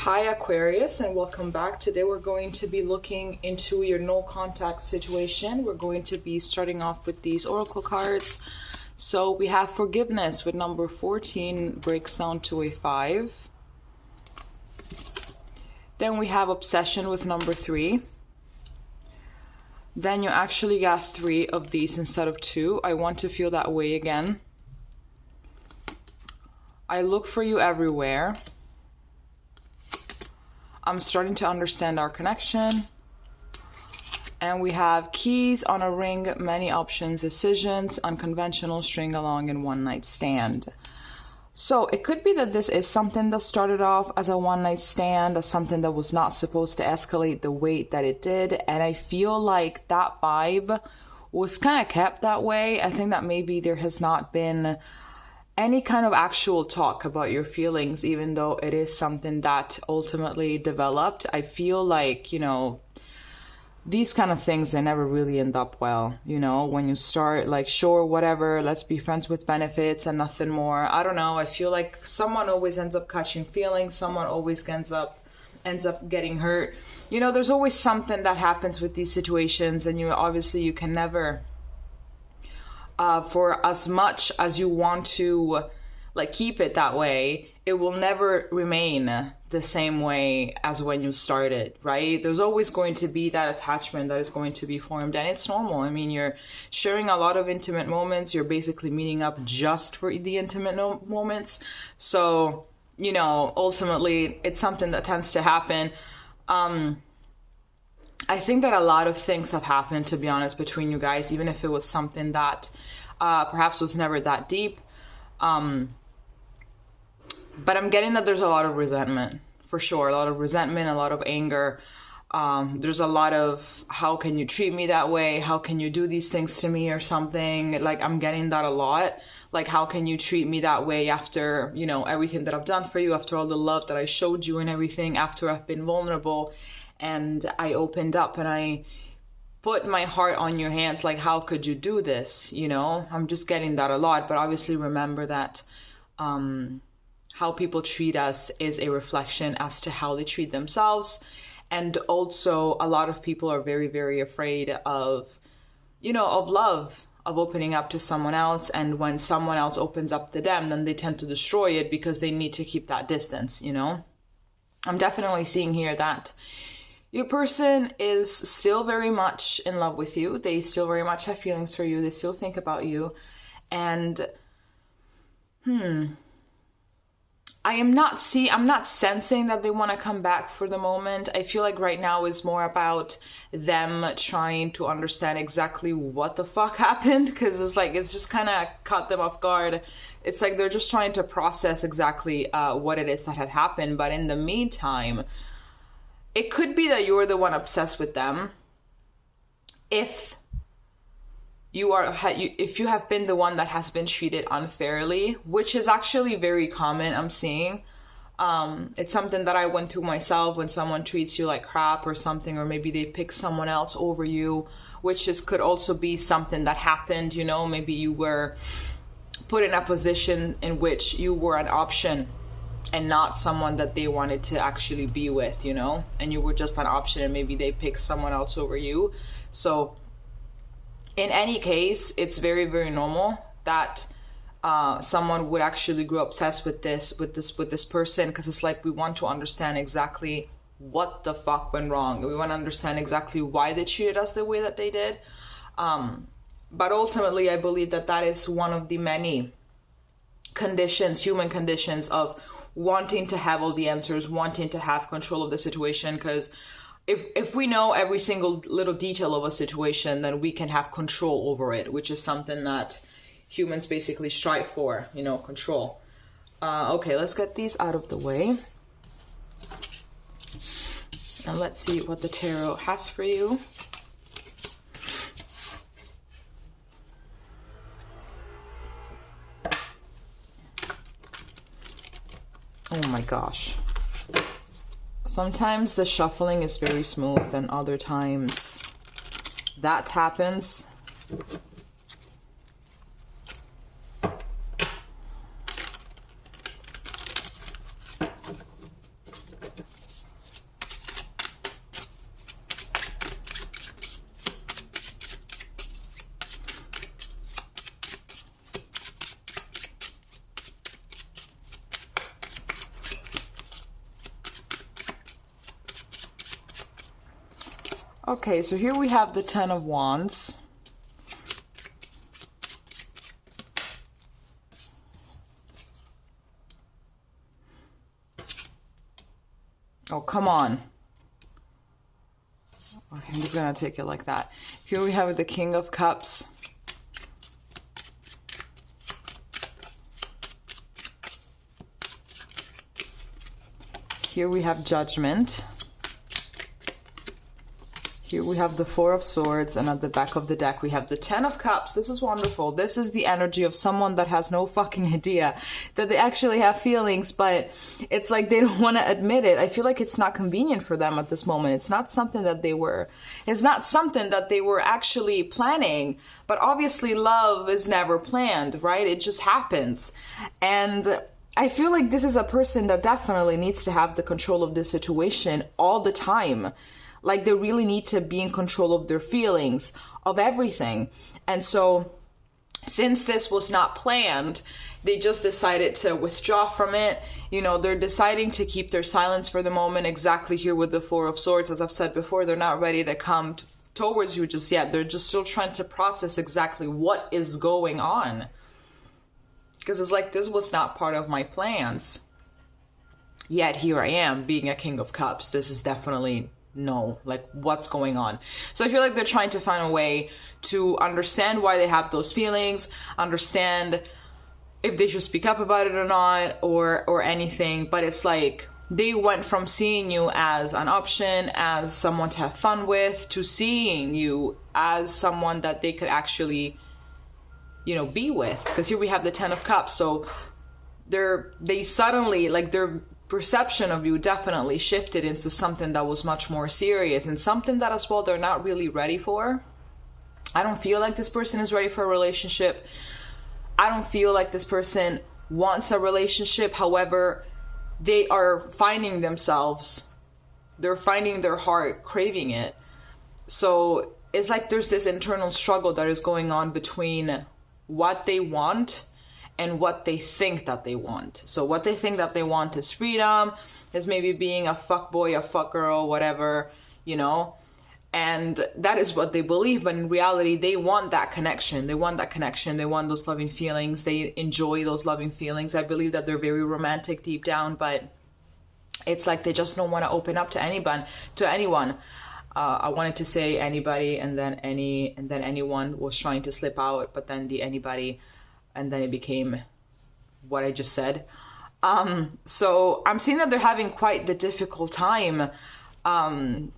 Hi Aquarius, and welcome back. Today we're going to be looking into your no contact situation. We're going to be starting off with these oracle cards. So we have forgiveness with number 14, breaks down to a 5. Then we have obsession with number 3. Then you actually got 3 of these instead of 2. I want to feel that way again. I look for you everywhere. I'm starting to understand our connection. And we have keys on a ring, many options, decisions, unconventional, string along, and one night stand. So it could be that this is something that started off as a one night stand, as something that was not supposed to escalate the way that it did. And I feel like that vibe was kind of kept that way. I think that maybe there has not been any kind of actual talk about your feelings, even though it is something that ultimately developed. I feel like, these kind of things, they never really end up well. When you start like, sure, whatever, let's be friends with benefits and nothing more. I don't know. I feel like someone always ends up catching feelings. Someone always ends up getting hurt. There's always something that happens with these situations, and you can never, for as much as you want to keep it that way, it will never remain the same way as when you started, right? There's always going to be that attachment that is going to be formed, and it's normal. I mean, you're sharing a lot of intimate moments. You're basically meeting up just for the intimate moments. So, ultimately, it's something that tends to happen. I think that a lot of things have happened, to be honest, between you guys, even if it was something that perhaps was never that deep. But I'm getting that there's a lot of resentment, for sure. A lot of resentment, a lot of anger. There's a lot of, how can you treat me that way? How can you do these things to me or something? I'm getting that a lot. How can you treat me that way after, everything that I've done for you, after all the love that I showed you and everything, after I've been vulnerable and I opened up and I put my heart on your hands. How could you do this? I'm just getting that a lot. But obviously remember that how people treat us is a reflection as to how they treat themselves. And also a lot of people are very, very afraid of, of love, of opening up to someone else. And when someone else opens up to them, then they tend to destroy it because they need to keep that distance, I'm definitely seeing here that your person is still very much in love with you. They still very much have feelings for you. They still think about you. And, I'm not sensing that they want to come back for the moment. I feel like right now is more about them trying to understand exactly what the fuck happened. Because it's just kind of caught them off guard. It's like they're just trying to process exactly what it is that had happened. But in the meantime, it could be that you're the one obsessed with them. If you have been the one that has been treated unfairly, which is actually very common, I'm seeing. It's something that I went through myself when someone treats you like crap or something, or maybe they pick someone else over you, which could also be something that happened, maybe you were put in a position in which you were an option and not someone that they wanted to actually be with, and you were just an option and maybe they picked someone else over you. So in any case, it's very, very normal that someone would actually grow obsessed with this person, because it's we want to understand exactly what the fuck went wrong. We want to understand exactly why they treated us the way that they did. But ultimately, I believe that is one of the many human conditions of wanting to have all the answers, wanting to have control of the situation. Because if we know every single little detail of a situation, then we can have control over it, which is something that humans basically strive for, control. Okay, let's get these out of the way. And let's see what the tarot has for you. Oh my gosh. Sometimes the shuffling is very smooth, and other times that happens. Okay, so here we have the Ten of Wands. Oh, come on. Okay, I'm just going to take it like that. Here we have the King of Cups. Here we have Judgment. Here we have the Four of Swords, and at the back of the deck we have the Ten of Cups. This is wonderful. This is the energy of someone that has no fucking idea that they actually have feelings, but it's like they don't want to admit it. I feel like it's not convenient for them at this moment. It's not something that they were actually planning, but obviously love is never planned, right? It just happens. And I feel like this is a person that definitely needs to have the control of the situation all the time. Like, they really need to be in control of their feelings, of everything. And so, since this was not planned, they just decided to withdraw from it. You know, they're deciding to keep their silence for the moment. Exactly here with the Four of Swords. As I've said before, they're not ready to come towards you just yet. They're just still trying to process exactly what is going on. Because it's like, this was not part of my plans. Yet here I am, being a King of Cups. This is definitely... no, like, what's going on? So I feel like they're trying to find a way to understand why they have those feelings, understand if they should speak up about it or not, or anything. But it's like they went from seeing you as an option, as someone to have fun with, to seeing you as someone that they could actually, you know, be with. Because here we have the Ten of Cups. So they suddenly, like, their perception of you definitely shifted into something that was much more serious, and something that as well they're not really ready for. I don't feel like this person is ready for a relationship. I don't feel like this person wants a relationship. However, they are finding themselves, they're finding their heart craving it. So it's like there's this internal struggle that is going on between what they want and what they think that they want. So what they think that they want is freedom, is maybe being a fuck boy, a fuck girl, whatever, you know, and that is what they believe. But in reality, they want that connection. They want that connection. They want those loving feelings. They enjoy those loving feelings. I believe that they're very romantic deep down, but it's like they just don't want to open up to anyone. I wanted to say anybody, and then anyone was trying to slip out, but then the anybody, and then it became what I just said. So I'm seeing that they're having quite the difficult time,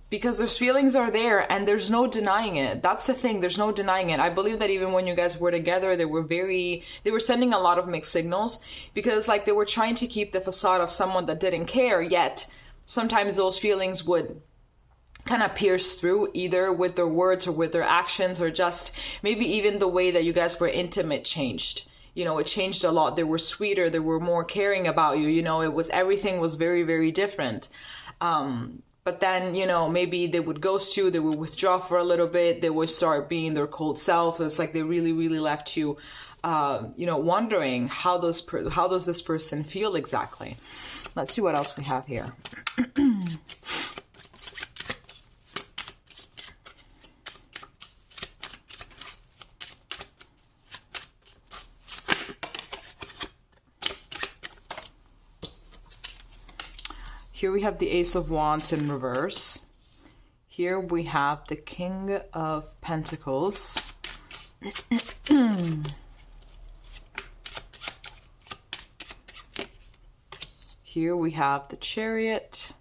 because those feelings are there and there's no denying it. That's the thing. There's no denying it. I believe that even when you guys were together, they were sending a lot of mixed signals, because like they were trying to keep the facade of someone that didn't care, yet sometimes those feelings would kind of pierce through, either with their words or with their actions, or just maybe even the way that you guys were intimate changed. You know, it changed a lot. They were sweeter. They were more caring about you. You know, everything was very, very different. But then, you know, maybe they would ghost you. They would withdraw for a little bit. They would start being their cold self. It's like they really, really left you, you know, wondering how does this person feel exactly. Let's see what else we have here. Here we have the Ace of Wands in reverse. Here we have the King of Pentacles. Here we have the Chariot.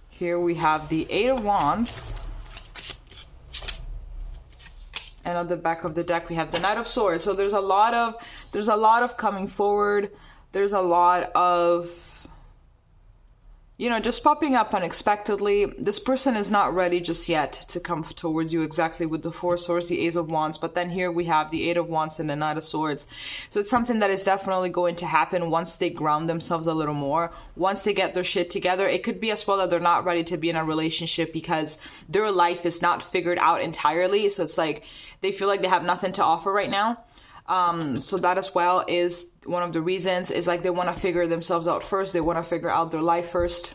Here we have the Eight of Wands. And on the back of the deck, we have the Knight of Swords. So there's a lot of coming forward. There's a lot of, you know, just popping up unexpectedly. This person is not ready just yet to come towards you, exactly with the Four Swords, the Ace of Wands. But then here we have the Eight of Wands and the Knight of Swords. So it's something that is definitely going to happen once they ground themselves a little more, once they get their shit together. It could be as well that they're not ready to be in a relationship because their life is not figured out entirely. So it's like they feel like they have nothing to offer right now. So that as well is one of the reasons. Is like they want to figure themselves out first. They want to figure out their life first.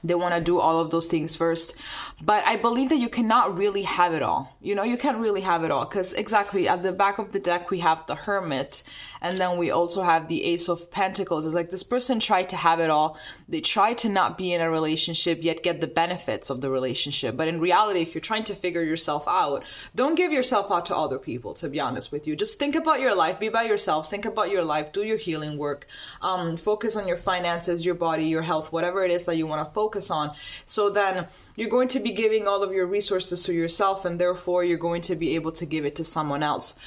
They want to do all of those things first. But I believe that you cannot really have it all. You know, you can't really have it all. Because exactly at the back of the deck, we have the Hermit. And then we also have the Ace of Pentacles. It's like this person tried to have it all. They tried to not be in a relationship, yet get the benefits of the relationship. But in reality, if you're trying to figure yourself out, don't give yourself out to other people, to be honest with you. Just think about your life. Be by yourself. Think about your life. Do your healing work. Focus on your finances, your body, your health, whatever it is that you want to focus on. So then you're going to be giving all of your resources to yourself, and therefore you're going to be able to give it to someone else.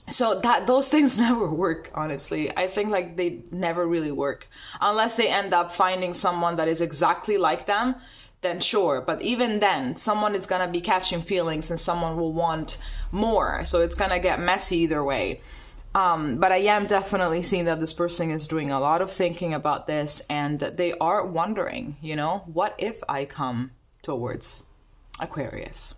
So that those things never work, honestly. I think like they never really work unless they end up finding someone that is exactly like them. Then sure, but even then someone is gonna be catching feelings and someone will want more, so it's gonna get messy either way. But I am definitely seeing that this person is doing a lot of thinking about this, and they are wondering, you know, what if I come towards Aquarius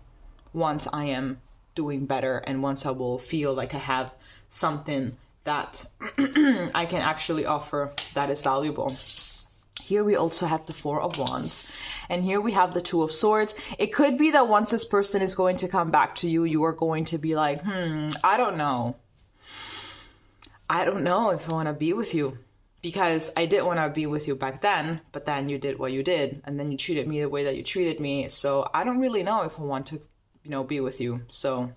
once I am doing better, and once I will feel like I have something that I can actually offer that is valuable. Here we also have the Four of Wands, and here we have the Two of Swords. It could be that once this person is going to come back to you, you are going to be like, I don't know if I want to be with you, because I did want to be with you back then, but then you did what you did, and then you treated me the way that you treated me, so I don't really know if I want to, you know, be with you. So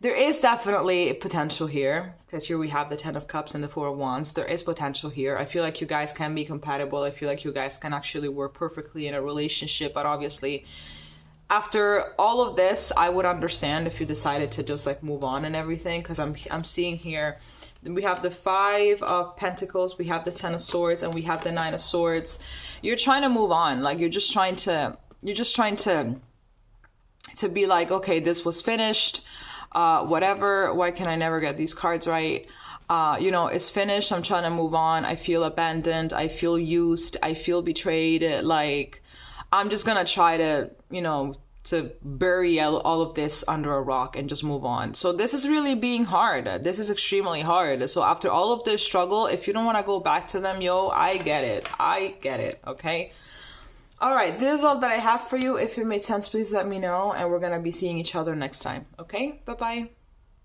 there is definitely potential here, because here we have the Ten of Cups and the Four of Wands. There is potential here. I feel like you guys can be compatible. I feel like you guys can actually work perfectly in a relationship, but obviously after all of this, I would understand if you decided to just like move on and everything, because I'm seeing here we have the Five of Pentacles, we have the Ten of Swords, and we have the Nine of Swords. You're trying to move on. Like you're just trying to be like, okay, this was finished, whatever, why can I never get these cards right? You know, it's finished, I'm trying to move on, I feel abandoned, I feel used, I feel betrayed, like, I'm just gonna try to, you know, to bury all of this under a rock and just move on. So this is really being hard. This is extremely hard. So after all of this struggle, if you don't want to go back to them, yo, I get it, okay? All right, this is all that I have for you. If it made sense, please let me know, and we're gonna be seeing each other next time, okay? Bye-bye.